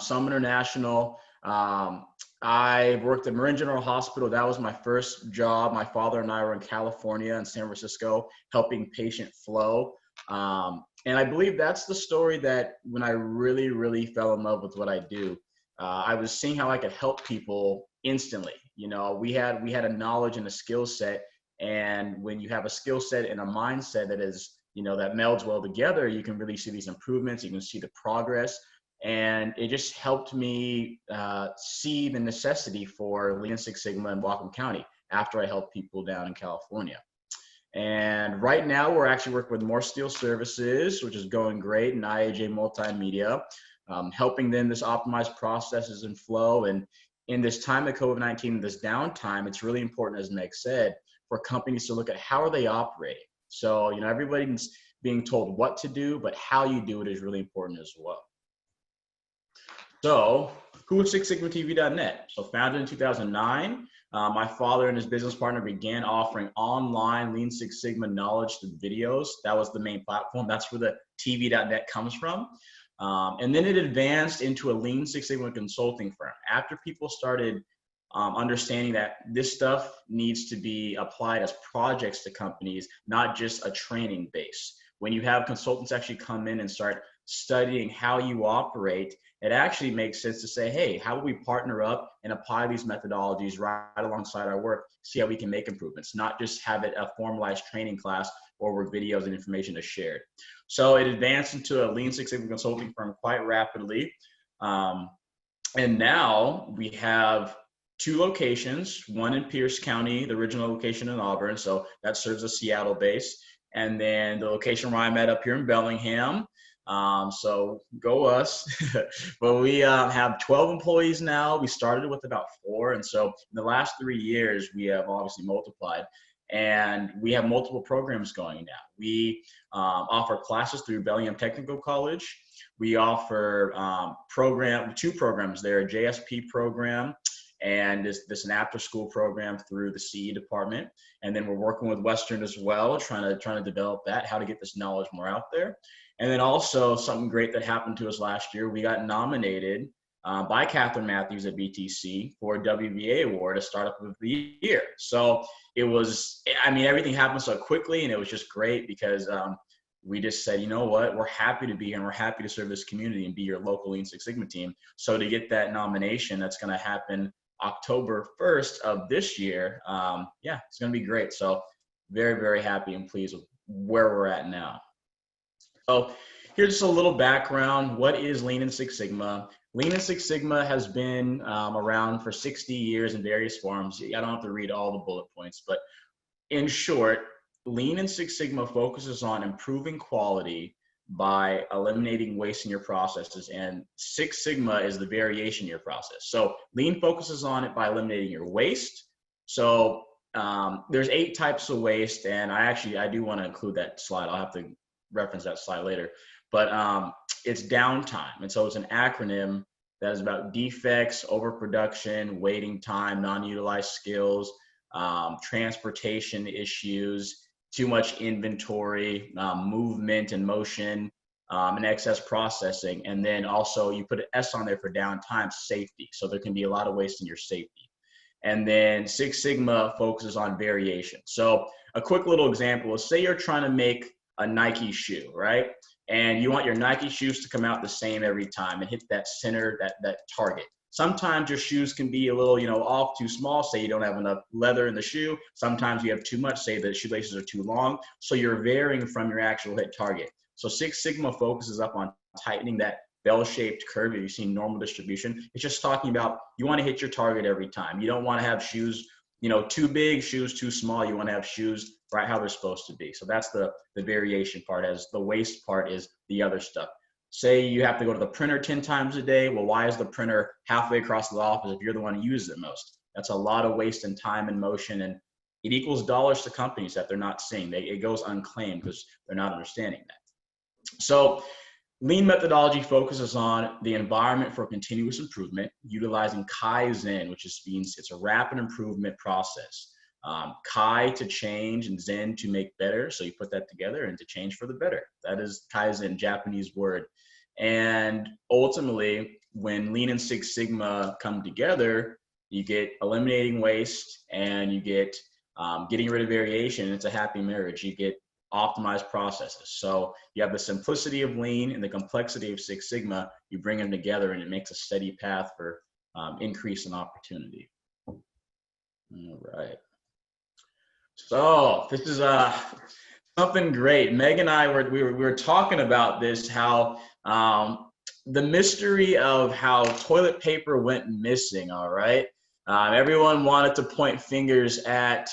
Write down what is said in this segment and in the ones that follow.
some international. I worked at Marin General Hospital. That was my first job. My father and I were in California and San Francisco helping patient flow. And I believe that's the story that when I really, really fell in love with what I do, I was seeing how I could help people instantly. You know, we had a knowledge and a skill set. And when you have a skill set and a mindset that is, you know, that melds well together, you can really see these improvements. You can see the progress. And it just helped me see the necessity for Lean Six Sigma in Whatcom County after I helped people down in California. And right now we're actually working with More Steel Services, which is going great, and IAJ Multimedia, helping them this optimized processes and flow. And in this time of COVID-19, this downtime, it's really important, as Meg said, for companies to look at how are they operating. So, you know, everybody's being told what to do, but how you do it is really important as well. So, who is SixSigmaTV.net? So, founded in 2009, my father and his business partner began offering online Lean Six Sigma knowledge through videos. That was the main platform. That's where the TV.net comes from. And then it advanced into a Lean Six Sigma consulting firm. After people started understanding that this stuff needs to be applied as projects to companies, not just a training base. When you have consultants actually come in and start studying how you operate, it actually makes sense to say, hey, how do we partner up and apply these methodologies right alongside our work, see how we can make improvements, not just have it a formalized training class or where videos and information is shared. So it advanced into a Lean Six Sigma consulting firm quite rapidly. And now we have 2 locations, one in Pierce County, the original location in Auburn, so that serves a Seattle base, and then the location where I'm at up here in Bellingham. So go us. But we have 12 employees now. We started with about 4, and so in the last 3 years we have obviously multiplied, and we have multiple programs going now. We offer classes through Bellingham Technical College. We offer 2 programs there, a JSP program and this an after school program through the CE department. And then we're working with Western as well, trying to develop that, how to get this knowledge more out there. And then also something great that happened to us last year, we got nominated by Catherine Matthews at BTC for a WBA award, a startup of the year. So it was, I mean, everything happened so quickly, and it was just great because we just said, you know what, we're happy to be here and we're happy to serve this community and be your local Lean Six Sigma team. So to get that nomination, that's going to happen October 1st of this year. Yeah, it's going to be great. So very, very happy and pleased with where we're at now. So here's just a little background. What is Lean and Six Sigma? Lean and Six Sigma has been around for 60 years in various forms. I don't have to read all the bullet points, but in short, Lean and Six Sigma focuses on improving quality by eliminating waste in your processes, and Six Sigma is the variation in your process. So Lean focuses on it by eliminating your waste. So there's 8 types of waste, and I do want to include that slide. I'll have to reference that slide later, but it's downtime. And so it's an acronym that is about defects, overproduction, waiting time, non-utilized skills, transportation issues, too much inventory, movement and motion, and excess processing. And then also you put an S on there for downtime, safety. So there can be a lot of waste in your safety. And then Six Sigma focuses on variation. So a quick little example is, say you're trying to make a Nike shoe, right? And you want your Nike shoes to come out the same every time and hit that center, that target. Sometimes your shoes can be a little, off too small, say you don't have enough leather in the shoe. Sometimes you have too much, say the shoelaces are too long. So you're varying from your actual hit target. So Six Sigma focuses up on tightening that bell-shaped curve. If you've seen normal distribution, it's just talking about you want to hit your target every time. You don't want to have shoes, too big, shoes too small. You want to have shoes right how they're supposed to be. So that's the variation part, as the waste part is the other stuff. Say you have to go to the printer 10 times a day. Well, why is the printer halfway across the office if you're the one who uses it most? That's a lot of waste in time and motion, and it equals dollars to companies that they're not seeing. It goes unclaimed because they're not understanding that. So Lean methodology focuses on the environment for continuous improvement, utilizing Kaizen, which means it's a rapid improvement process. Kai to change and Zen to make better. So you put that together, and to change for the better. That is Kaizen, Japanese word. And ultimately, when Lean and Six Sigma come together, you get eliminating waste and you get getting rid of variation. It's a happy marriage. You get optimized processes. So you have the simplicity of Lean and the complexity of Six Sigma. You bring them together and it makes a steady path for increase in opportunity. All right. So this is something great. Meg and I we were talking about this, how the mystery of how toilet paper went missing. All right. Everyone wanted to point fingers at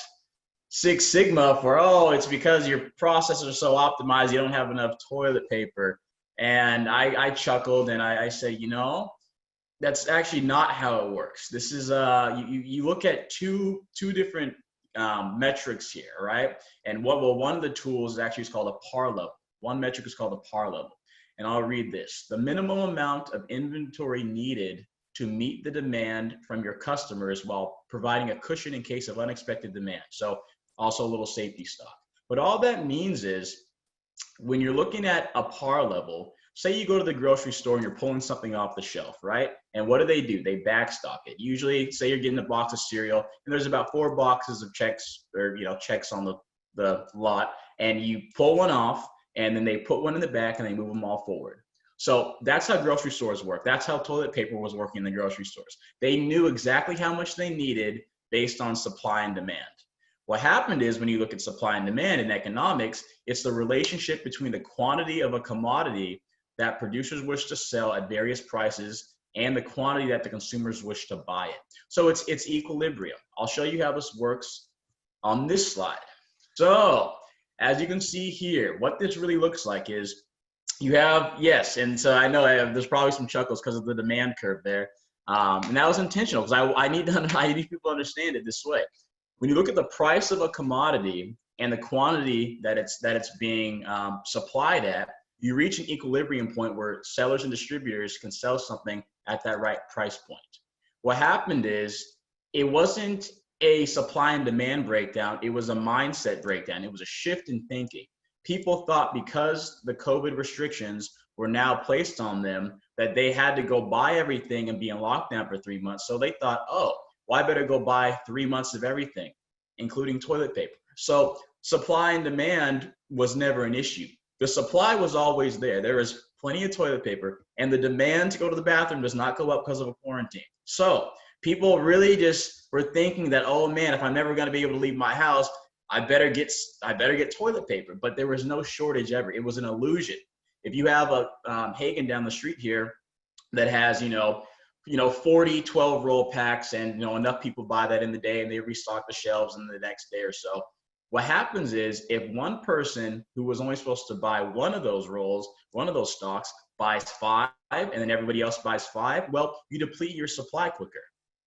Six Sigma for, oh, it's because your processes are so optimized, you don't have enough toilet paper. And I chuckled and I said, you know, that's actually not how it works. This is you look at two different metrics here, right? And one of the tools actually is called a par level. One metric is called a par level. And I'll read this: the minimum amount of inventory needed to meet the demand from your customers while providing a cushion in case of unexpected demand. So also a little safety stock. But all that means is when you're looking at a par level, say you go to the grocery store and you're pulling something off the shelf, right? And what do? They backstock it. Usually, say you're getting a box of cereal and there's about 4 boxes of checks, or checks on the lot, and you pull one off and then they put one in the back and they move them all forward. So that's how grocery stores work. That's how toilet paper was working in the grocery stores. They knew exactly how much they needed based on supply and demand. What happened is, when you look at supply and demand in economics, it's the relationship between the quantity of a commodity that producers wish to sell at various prices and the quantity that the consumers wish to buy it. So it's equilibrium. I'll show you how this works on this slide. So as you can see here, what this really looks like is you have, yes, and so I know there's probably some chuckles because of the demand curve there. And that was intentional, because I need people to understand it this way. When you look at the price of a commodity and the quantity that it's being supplied at, you reach an equilibrium point where sellers and distributors can sell something at that right price point. What happened is, it wasn't a supply and demand breakdown, it was a mindset breakdown. It was a shift in thinking. People thought because the COVID restrictions were now placed on them that they had to go buy everything and be in lockdown for 3 months. So they thought, oh, well, I better go buy 3 months of everything, including toilet paper. So supply and demand was never an issue. The supply was always there. There is plenty of toilet paper, and the demand to go to the bathroom does not go up because of a quarantine. So people really just were thinking that, oh man, if I'm never going to be able to leave my house, I better get toilet paper. But there was no shortage ever. It was an illusion. If you have a Hagen down the street here that has 40 12-roll packs, and enough people buy that in the day and they restock the shelves in the next day or so, what happens is, if one person who was only supposed to buy one of those rolls, one of those stocks, buys 5, and then everybody else buys 5, well, you deplete your supply quicker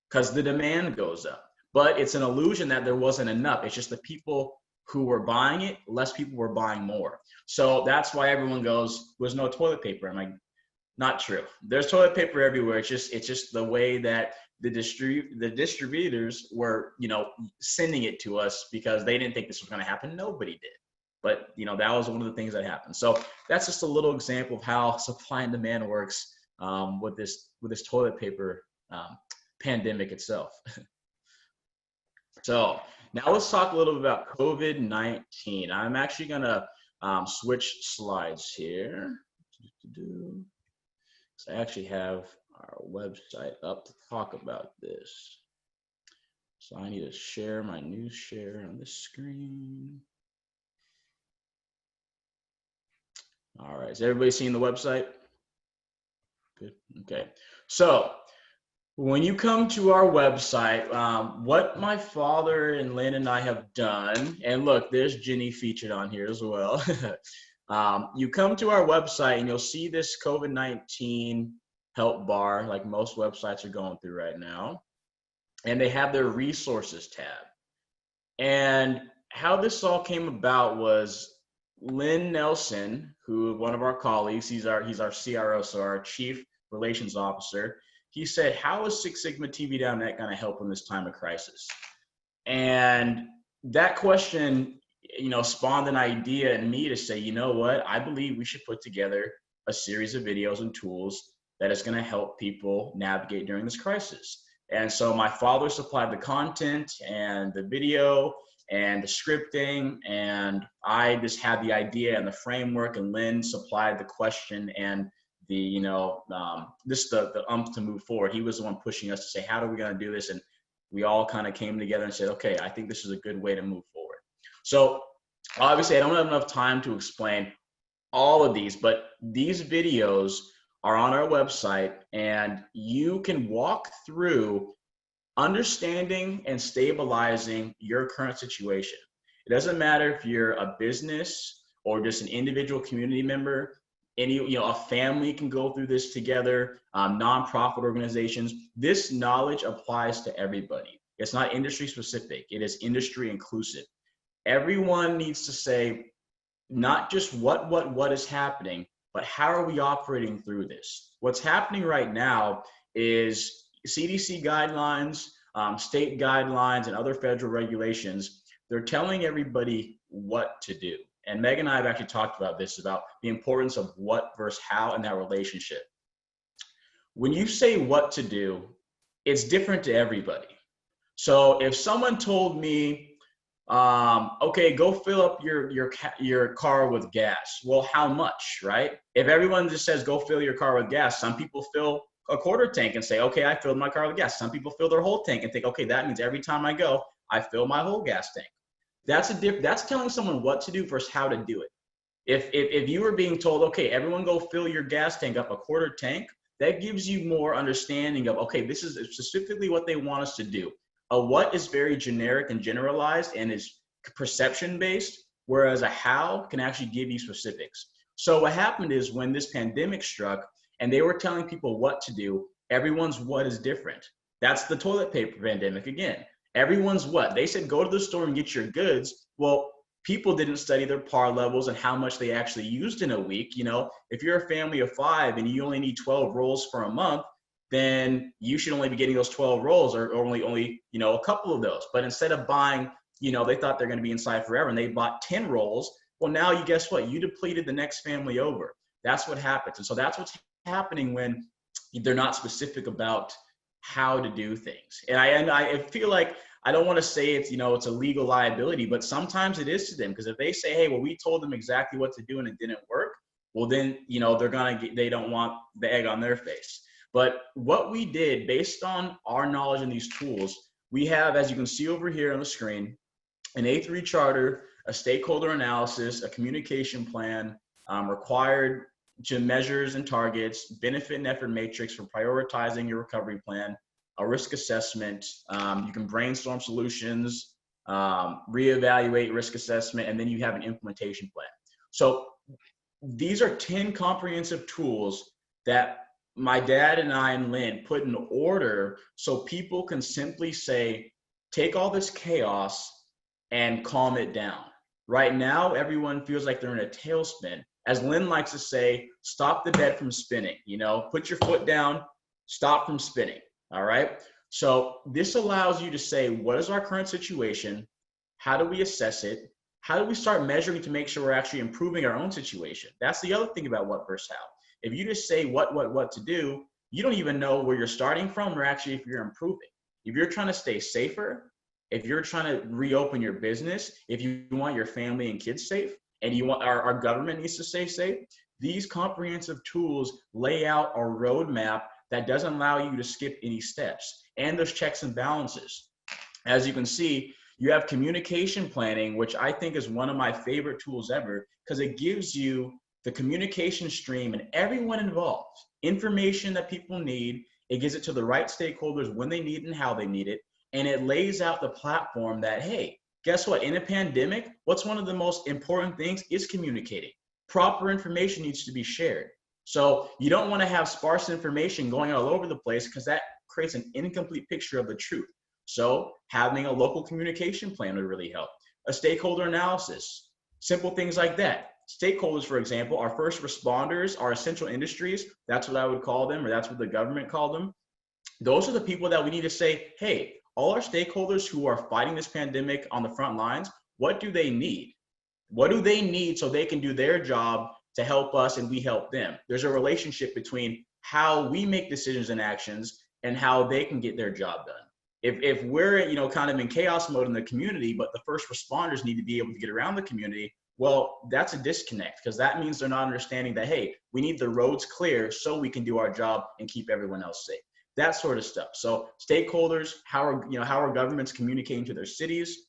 because the demand goes up. But it's an illusion that there wasn't enough. It's just the people who were buying it, less people were buying more. So that's why everyone goes, there's no toilet paper. I'm like, not true. There's toilet paper everywhere. It's just the way that the distributors were, sending it to us because they didn't think this was going to happen. Nobody did. But, that was one of the things that happened. So that's just a little example of how supply and demand works with this toilet paper pandemic itself. So now let's talk a little bit about COVID-19. I'm actually going to switch slides here. So I actually have our website up to talk about this. So I need to share my new share on the screen. All right, is everybody seeing the website? Good, okay. So when you come to our website, what my father and Lynn and I have done, and look, there's Ginny featured on here as well. You come to our website and you'll see this COVID-19 help bar, like most websites are going through right now. And they have their resources tab. And how this all came about was Lynn Nelson, who one of our colleagues, he's our CRO, so our Chief Relations Officer. He said, how is Six Sigma TV.net going to help in this time of crisis? And that question, spawned an idea in me to say, you know what, I believe we should put together a series of videos and tools that is going to help people navigate during this crisis. And so my father supplied the content and the video and the scripting, and I just had the idea and the framework, and Lynn supplied the question and the, the umph to move forward. He was the one pushing us to say, how are we going to do this? And we all kind of came together and said, okay, I think this is a good way to move forward. So obviously I don't have enough time to explain all of these, but these videos are on our website, and you can walk through understanding and stabilizing your current situation. It doesn't matter if you're a business or just an individual community member. A family can go through this together, nonprofit organizations. This knowledge applies to everybody. It's not industry specific. It is industry inclusive. Everyone needs to say, not just what is happening, but how are we operating through this? What's happening right now is CDC guidelines, state guidelines, and other federal regulations. They're telling everybody what to do. And Meg and I have actually talked about this, about the importance of what versus how in that relationship. When you say what to do, it's different to everybody. So if someone told me, okay, go fill up your car with gas. Well, how much, right? If everyone just says, go fill your car with gas, some people fill a quarter tank and say, okay, I filled my car with gas. Some people fill their whole tank and think, okay, that means every time I go, I fill my whole gas tank. That's telling someone what to do versus how to do it. If you were being told, okay, everyone go fill your gas tank up a quarter tank, that gives you more understanding of, okay, this is specifically what they want us to do. A what is very generic and generalized and is perception based, whereas a how can actually give you specifics. So what happened is, when this pandemic struck and they were telling people what to do, everyone's what is different. That's the toilet paper pandemic again. Everyone's what? They said, go to the store and get your goods. Well, people didn't study their par levels and how much they actually used in a week. If you're a family of 5 and you only need 12 rolls for a month, then you should only be getting those 12 rolls, or only a couple of those. But instead of buying, they thought they're going to be inside forever and they bought 10 rolls. Well, now you guess what? You depleted the next family over. That's what happens. And so that's what's happening when they're not specific about how to do things. And I feel like, I don't want to say it's, it's a legal liability, but sometimes it is to them, because if they say, hey, well, we told them exactly what to do and it didn't work, well, then, they don't want the egg on their face. But what we did, based on our knowledge in these tools, we have, as you can see over here on the screen, an A3 charter, a stakeholder analysis, a communication plan, required to measures and targets, benefit and effort matrix for prioritizing your recovery plan, a risk assessment. You can brainstorm solutions, reevaluate risk assessment, and then you have an implementation plan. So these are 10 comprehensive tools that my dad and I and Lynn put in order so people can simply say, take all this chaos and calm it down. Right now, everyone feels like they're in a tailspin. As Lynn likes to say, stop the bed from spinning. Put your foot down, stop from spinning. All right. So this allows you to say, what is our current situation? How do we assess it? How do we start measuring to make sure we're actually improving our own situation? That's the other thing about what versus how. If you just say what to do, you don't even know where you're starting from, or actually if you're improving. If you're trying to stay safer, if you're trying to reopen your business, if you want your family and kids safe, and you want our government needs to stay safe, these comprehensive tools lay out a roadmap that doesn't allow you to skip any steps. And there's checks and balances. As you can see, you have communication planning, which I think is one of my favorite tools ever, because it gives you the communication stream and everyone involved, information that people need. It gives it to the right stakeholders when they need it and how they need it. And it lays out the platform that, hey, guess what? In a pandemic, what's one of the most important things is communicating. Proper information needs to be shared. So you don't want to have sparse information going all over the place, because that creates an incomplete picture of the truth. So having a local communication plan would really help. A stakeholder analysis, simple things like that. Stakeholders, for example, our first responders, our essential industries, that's what I would call them, or that's what the government called them. Those are the people that we need to say, hey, all our stakeholders who are fighting this pandemic on the front lines, what do they need? What do they need so they can do their job to help us and we help them? There's a relationship between how we make decisions and actions and how they can get their job done. If we're, you know, kind of in chaos mode in the community, but the first responders need to be able to get around the community, well, that's a disconnect, because that means they're not understanding that, hey, we need the roads clear so we can do our job and keep everyone else safe. That sort of stuff. So stakeholders, how are governments communicating to their cities,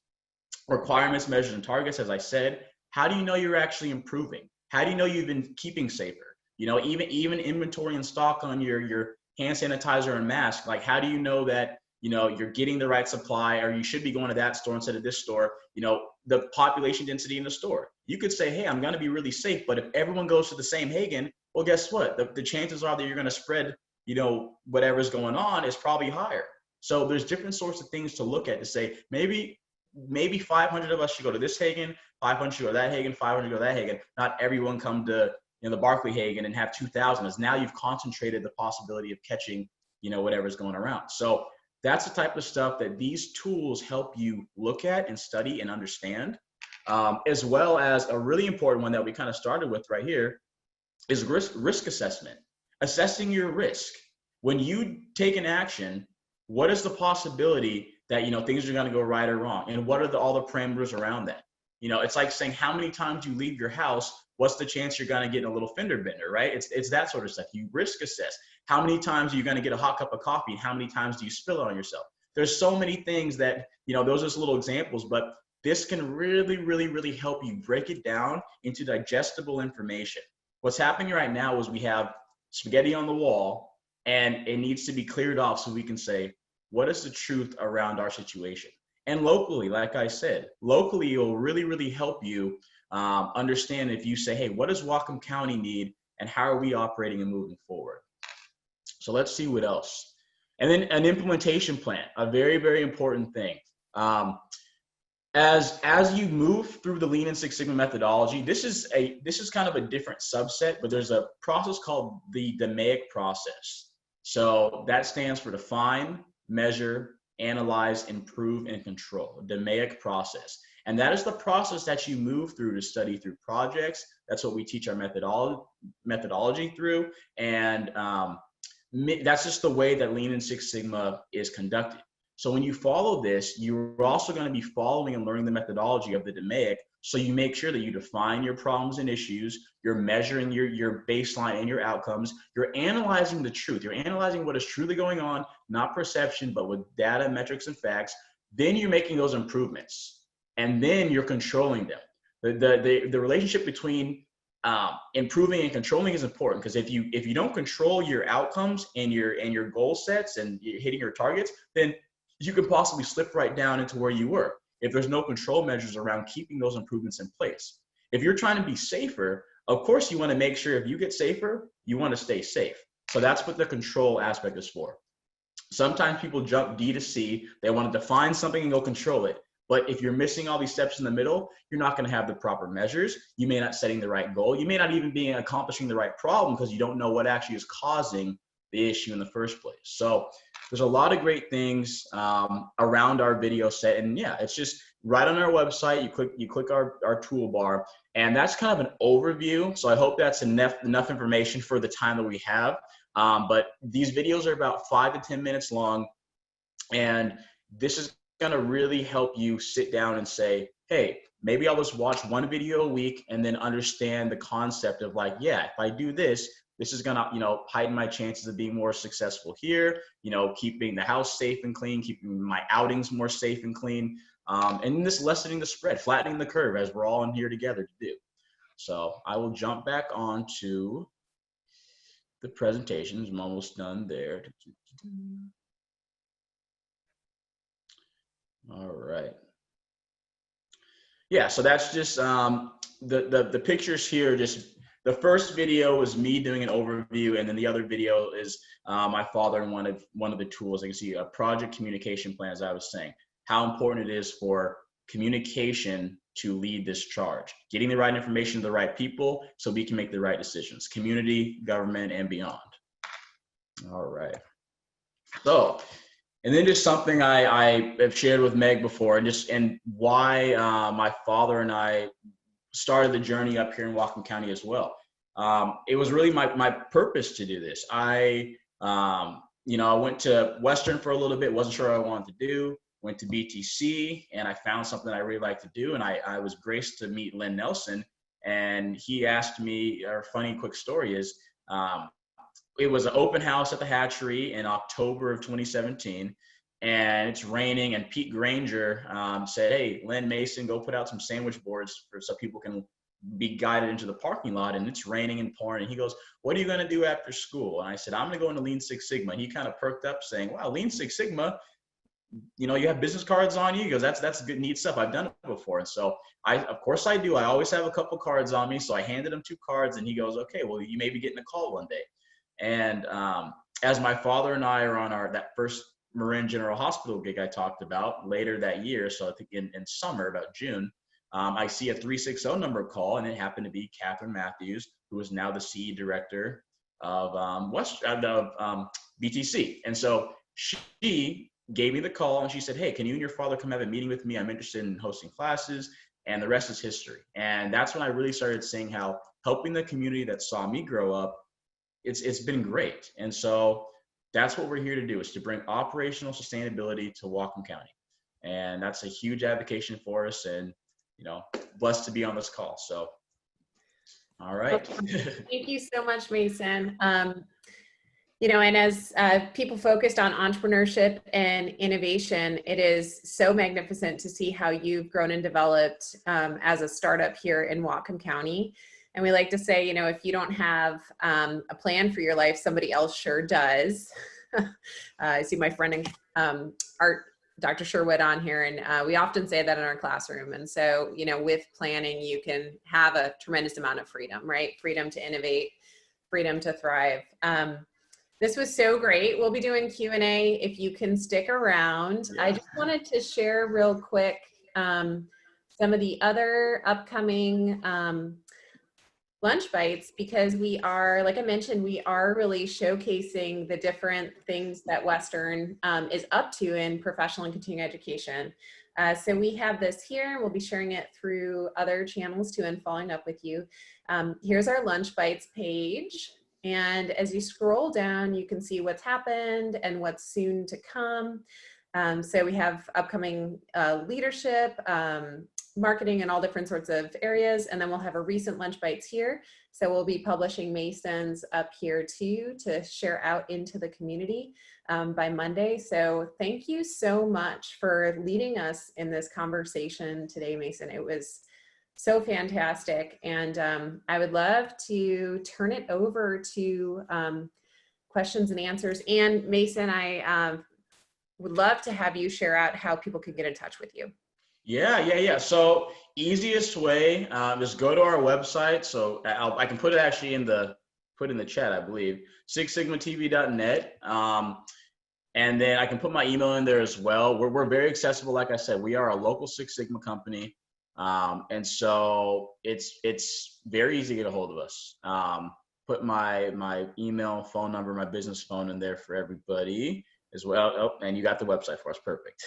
requirements, measures, and targets, as I said. How do you know you're actually improving? How do you know you've been keeping safer? You know, even inventory and stock on your hand sanitizer and mask. Like, how do you know that, you know, you're getting the right supply, or you should be going to that store instead of this store? You know, the population density in the store. You could say, hey, I'm going to be really safe, but if everyone goes to the same Hagen, well, guess what? The chances are that you're going to spread, you know, whatever's going on is probably higher. So there's different sorts of things to look at to say, maybe 500 of us should go to this Hagen, 500 should go to that Hagen, 500 go to that Hagen. Not everyone come to, you know, the Barclay Hagen and have 2,000, as now you've concentrated the possibility of catching, you know, whatever's going around. So that's the type of stuff that these tools help you look at and study and understand, as well as a really important one that we kind of started with right here is risk assessment. Assessing your risk. When you take an action, what is the possibility that, you know, things are going to go right or wrong? And what are all the parameters around that? You know, it's like saying how many times you leave your house, what's the chance you're going to get in a little fender bender, right? It's that sort of stuff. You risk assess. How many times are you going to get a hot cup of coffee, and how many times do you spill it on yourself? There's so many things that, you know, those are just little examples, but this can really, really, really help you break it down into digestible information. What's happening right now is we have spaghetti on the wall, and it needs to be cleared off so we can say, what is the truth around our situation? And locally, like I said, locally, it will really, really help you understand if you say, hey, what does Whatcom County need, and how are we operating and moving forward? So let's see what else. And then an implementation plan, a very, very important thing. As you move through the Lean and Six Sigma methodology, this is kind of a different subset, but there's a process called the DMAIC process. So that stands for define, measure, analyze, improve, and control. DMAIC process. And that is the process that you move through to study through projects. That's what we teach our methodology through. And that's just the way that Lean and Six Sigma is conducted. So when you follow this, you're also going to be following and learning the methodology of the DMAIC. So you make sure that you define your problems and issues, you're measuring your baseline and your outcomes, you're analyzing the truth, you're analyzing what is truly going on, not perception, but with data, metrics, and facts. Then you're making those improvements, and then you're controlling them. The relationship between improving and controlling is important, because if you don't control your outcomes and your goal sets and you're hitting your targets, then you could possibly slip right down into where you were if there's no control measures around keeping those improvements in place. If you're trying to be safer, of course you want to make sure if you get safer, you want to stay safe. So that's what the control aspect is for. Sometimes people jump D to C, they want to define something and go control it. But if you're missing all these steps in the middle, you're not going to have the proper measures. You may not setting the right goal. You may not even be accomplishing the right problem because you don't know what actually is causing the issue in the first place. So there's a lot of great things around our video set. And yeah, it's just right on our website. You click our toolbar, and that's kind of an overview. So I hope that's enough information for the time that we have. But these videos are about 5 to 10 minutes long. And this is going to really help you sit down and say, hey, maybe I'll just watch one video a week and then understand the concept of like, yeah, if I do this, this is gonna, heighten my chances of being more successful here, keeping the house safe and clean, keeping my outings more safe and clean, and just lessening the spread, flattening the curve, as we're all in here together to do. So I will jump back onto the presentations. I'm almost done there. All right. Yeah, so that's just the pictures here. Just the first video is me doing an overview, and then the other video is my father and one of the tools. You can see a project communication plan, as I was saying, how important it is for communication to lead this charge, getting the right information to the right people so we can make the right decisions, community, government, and beyond. All right. So, and then just something I have shared with Meg before, and why my father and I started the journey up here in Whatcom County as well. it was really my purpose to do this. I went to Western for a little bit, wasn't sure what I wanted to do, went to BTC, and I found something I really like to do. And I was graced to meet Lynn Nelson, and he asked me, a funny quick story is, it was an open house at the hatchery in October of 2017, and it's raining, and Pete Granger said, hey, Lynn Mason, go put out some sandwich boards so people can be guided into the parking lot, and it's raining and pouring. And he goes, what are you going to do after school? And I said, I'm going to go into Lean Six Sigma. And he kind of perked up saying, wow, Lean Six Sigma, you have business cards on you? He goes, that's good, neat stuff. I've done it before. And so of course I do. I always have a couple cards on me. So I handed him 2 cards, and he goes, okay, well, you may be getting a call one day. And as my father and I are on that first Marin General Hospital gig I talked about later that year, so I think in summer, about June, I see a 360 number call, and it happened to be Catherine Matthews, who is now the CE director of BTC. And so she gave me the call, and she said, hey, can you and your father come have a meeting with me? I'm interested in hosting classes, and the rest is history. And that's when I really started seeing how helping the community that saw me grow up, it's been great. And so that's what we're here to do, is to bring operational sustainability to Whatcom County. And that's a huge advocacy for us, and blessed to be on this call. So, all right. Thank you so much, Mason. And as people focused on entrepreneurship and innovation, it is so magnificent to see how you've grown and developed as a startup here in Whatcom County. And we like to say, if you don't have a plan for your life, somebody else sure does. I see my friend Art, Dr. Sherwood on here, and we often say that in our classroom. And so, with planning, you can have a tremendous amount of freedom, right? Freedom to innovate, freedom to thrive. This was so great. We'll be doing Q&A if you can stick around. Yeah. I just wanted to share real quick some of the other upcoming lunch bites, because we are, like I mentioned, we are really showcasing the different things that Western is up to in professional and continuing education. So we have this here. We'll be sharing it through other channels too, and following up with you. Here's our lunch bites page. And as you scroll down, you can see what's happened and what's soon to come. So we have upcoming leadership, marketing, and all different sorts of areas. And then we'll have a recent lunch bites here. So we'll be publishing Mason's up here too, to share out into the community by Monday. So thank you so much for leading us in this conversation today, Mason. It was so fantastic. And I would love to turn it over to questions and answers. And Mason, I would love to have you share out how people could get in touch with you. Yeah. So easiest way is go to our website. So I can put it actually in the chat, I believe, sixsigmatv.net. And then I can put my email in there as well. We're very accessible. Like I said, we are a local Six Sigma company. And so it's very easy to get a hold of us. Put my email, phone number, my business phone in there for everybody as well. Oh, and you got the website for us. Perfect.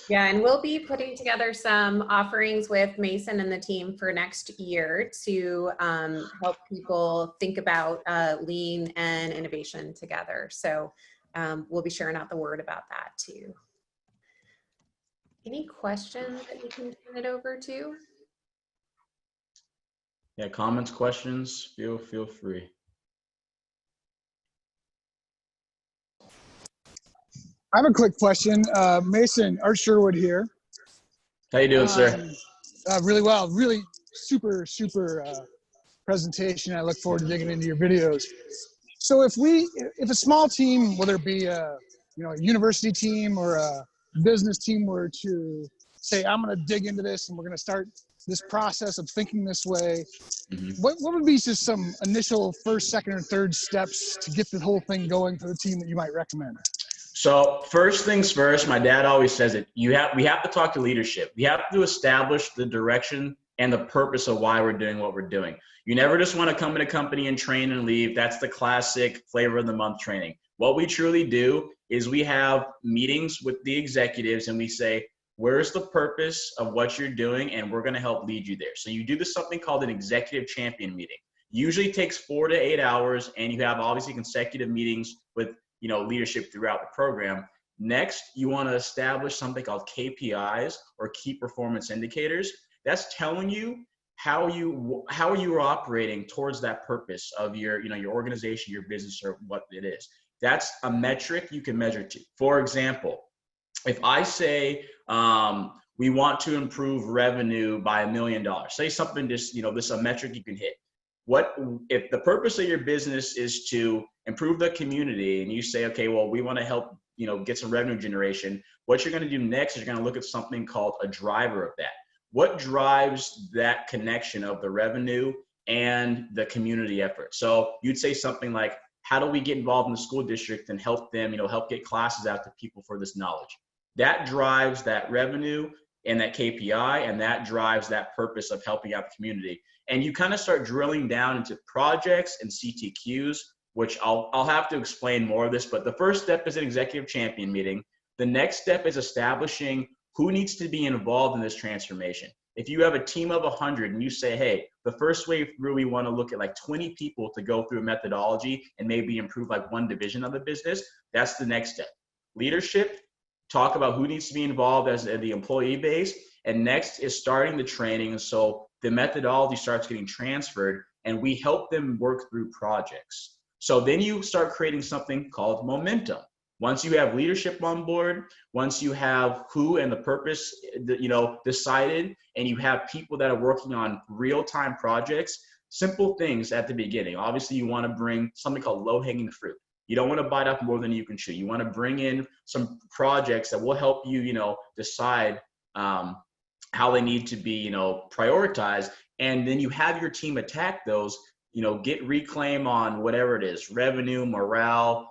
Yeah, and we'll be putting together some offerings with Mason and the team for next year to help people think about lean and innovation together. So we'll be sharing out the word about that too. Any questions that you can turn it over to? Yeah, comments, questions, feel free. I have a quick question. Mason, Art Sherwood here. How you doing, sir? Really well. Really super presentation. I look forward to digging into your videos. So if a small team, whether it be a university team or a business team, were to say, I'm going to dig into this and we're going to start this process of thinking this way, what would be just some initial first, second, or third steps to get the whole thing going for the team that you might recommend? So first things first, my dad always says it, we have to talk to leadership. We have to establish the direction and the purpose of why we're doing what we're doing. You never just want to come in a company and train and leave. That's the classic flavor of the month training. What we truly do is we have meetings with the executives and we say, where's the purpose of what you're doing? And we're going to help lead you there. So you do something called an executive champion meeting. Usually takes 4 to 8 hours, and you have obviously consecutive meetings with, leadership throughout the program. Next, you want to establish something called KPIs, or key performance indicators. That's telling you how you are operating towards that purpose of your, your organization, your business, or what it is. That's a metric you can measure to. For example, if I say we want to improve revenue by $1 million, say something just, this is a metric you can hit. What if the purpose of your business is to improve the community, and you say, okay, well, we want to help, get some revenue generation. What you're going to do next is you're going to look at something called a driver of that. What drives that connection of the revenue and the community effort? So you'd say something like, how do we get involved in the school district and help them, help get classes out to people for this knowledge? That drives that revenue and that KPI, and that drives that purpose of helping out the community. And you kind of start drilling down into projects and CTQs, which I'll have to explain more of this, but the first step is an executive champion meeting. The next step is establishing who needs to be involved in this transformation. If you have a team of 100 and you say, hey, the first wave through, we want to look at like 20 people to go through a methodology and maybe improve like one division of the business, that's the next step. Leadership, talk about who needs to be involved as the employee base. And next is starting the training. So the methodology starts getting transferred, and we help them work through projects. So then you start creating something called momentum. Once you have leadership on board, once you have who and the purpose, decided, and you have people that are working on real-time projects, simple things at the beginning. Obviously, you want to bring something called low-hanging fruit. You don't want to bite off more than you can chew. You want to bring in some projects that will help you, decide how they need to be, prioritized. And then you have your team attack those, get reclaim on whatever it is, revenue, morale,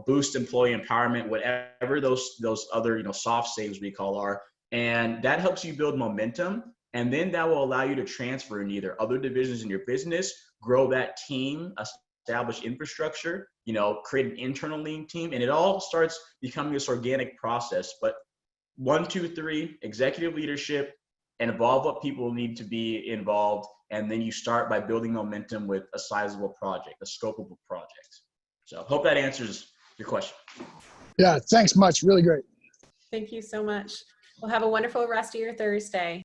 boost employee empowerment, whatever those other, soft saves we call are. And that helps you build momentum. And then that will allow you to transfer in either other divisions in your business, grow that team, establish infrastructure, create an internal lean team. And it all starts becoming this organic process. But 1, 2, 3, executive leadership, and involve what people need to be involved. And then you start by building momentum with a sizable project, a scopable project. So hope that answers your question. Yeah, thanks much. Really great. Thank you so much. Well, have a wonderful rest of your Thursday.